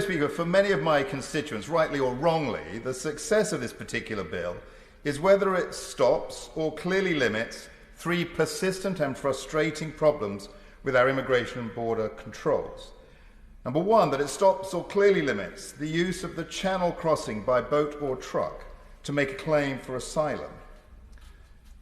Speaker, for many of my constituents, rightly or wrongly, the success of this particular bill is whether it stops or clearly limits three persistent and frustrating problems with our immigration and border controls. Number one, that it stops or clearly limits the use of the channel crossing by boat or truck to make a claim for asylum.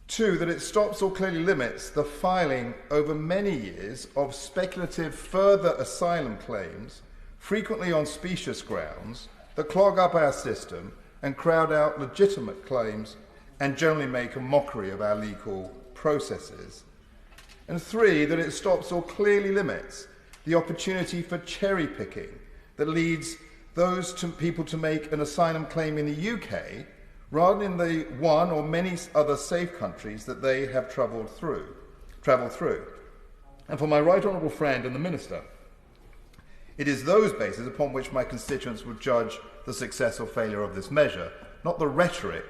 Two, that it stops or clearly limits the filing over many years of speculative further asylum claims, frequently on specious grounds, that clog up our system and crowd out legitimate claims and generally make a mockery of our legal processes. And three, that it stops or clearly limits the opportunity for cherry picking that leads those people to make an asylum claim in the UK rather than the one or many other safe countries that they have travelled through. And for my right honourable friend and the Minister, it is those bases upon which my constituents would judge the success or failure of this measure, not the rhetoric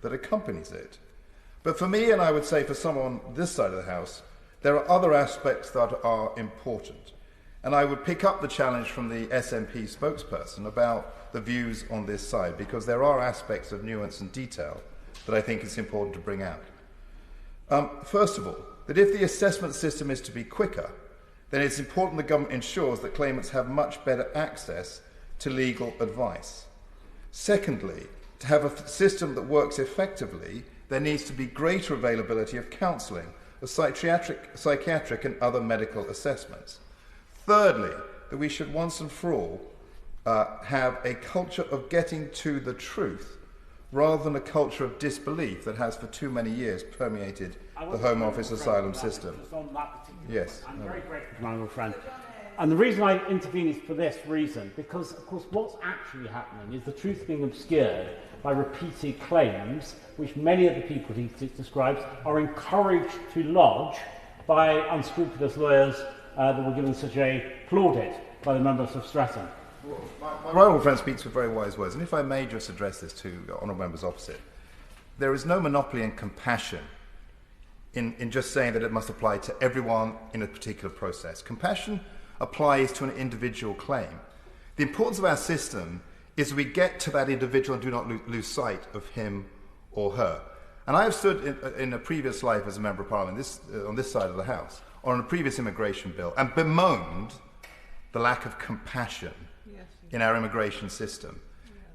that accompanies it. But for me, and I would say for someone on this side of the House, there are other aspects that are important. And I would pick up the challenge from the SNP spokesperson about the views on this side, because there are aspects of nuance and detail that I think it's important to bring out. First of all, that if the assessment system is to be quicker, then it's important the government ensures that claimants have much better access to legal advice. Secondly, to have a system that works effectively, there needs to be greater availability of counselling, of psychiatric and other medical assessments. Thirdly, that we should once and for all have a culture of getting to the truth rather than a culture of disbelief that has for too many years permeated the Home Office asylum system. Yes. I'm very grateful to my old friend. And the reason I intervene is for this reason, because, of course, what's actually happening is the truth being obscured by repeated claims, which many of the people he describes are encouraged to lodge by unscrupulous lawyers that were given such a plaudit by the members of Streatham. My honourable friend speaks with very wise words, and if I may just address this to honourable members opposite, there is no monopoly in compassion in just saying that it must apply to everyone in a particular process. Compassion applies to an individual claim. The importance of our system is we get to that individual and do not lose sight of him or her. And I have stood in a previous life as a Member of Parliament on this side of the House on a previous immigration bill and bemoaned the lack of compassion in our immigration system.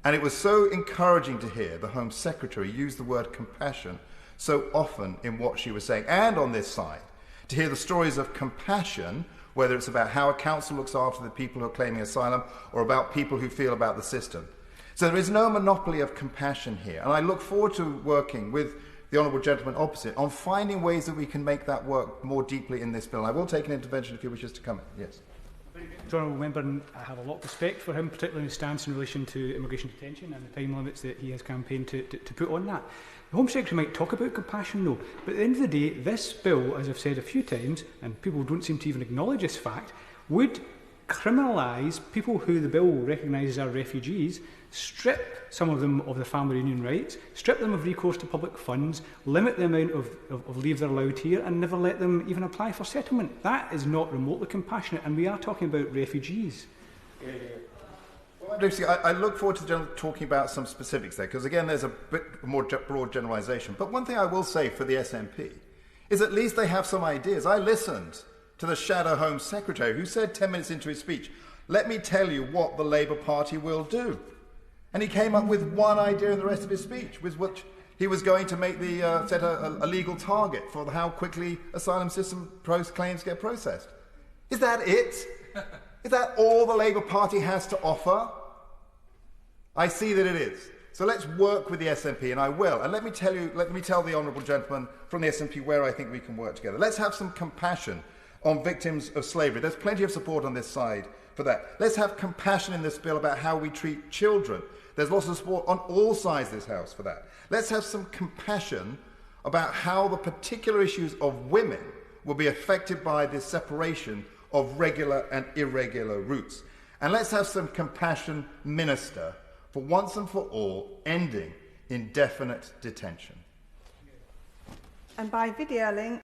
And it was so encouraging to hear the Home Secretary use the word compassion so often in what she was saying, and on this side, to hear the stories of compassion, whether it's about how a council looks after the people who are claiming asylum or about people who feel about the system. So there is no monopoly of compassion here. And I look forward to working with the honourable gentleman opposite on finding ways that we can make that work more deeply in this bill. And I will take an intervention if he wishes to come in. Yes. Honourable Member, and I have a lot of respect for him, particularly his stance in relation to immigration detention and the time limits that he has campaigned to put on that. The Home Secretary might talk about compassion, though, but at the end of the day, this bill, as I've said a few times, and people don't seem to even acknowledge this fact, would criminalise people who the bill recognises are refugees, strip some of them of their family union rights, strip them of recourse to public funds, limit the amount of leave they're allowed here, and never let them even apply for settlement. That is not remotely compassionate, and we are talking about refugees. Well, I look forward to the gentleman talking about some specifics there, because again, there's a bit more broad generalisation. But one thing I will say for the SNP is at least they have some ideas. I listened to the Shadow Home Secretary who said 10 minutes into his speech, "Let me tell you what the Labour Party will do." And he came up with one idea in the rest of his speech, with which he was going to make set a legal target for how quickly asylum system claims get processed. Is that it? Is that all the Labour Party has to offer? I see that it is. So let's work with the SNP, and I will. And let me tell the honourable gentleman from the SNP where I think we can work together. Let's have some compassion on victims of slavery. There's plenty of support on this side for that. Let's have compassion in this bill about how we treat children. There's lots of support on all sides of this House for that. Let's have some compassion about how the particular issues of women will be affected by this separation of regular and irregular routes. And let's have some compassion, Minister, for once and for all ending indefinite detention. And by video link,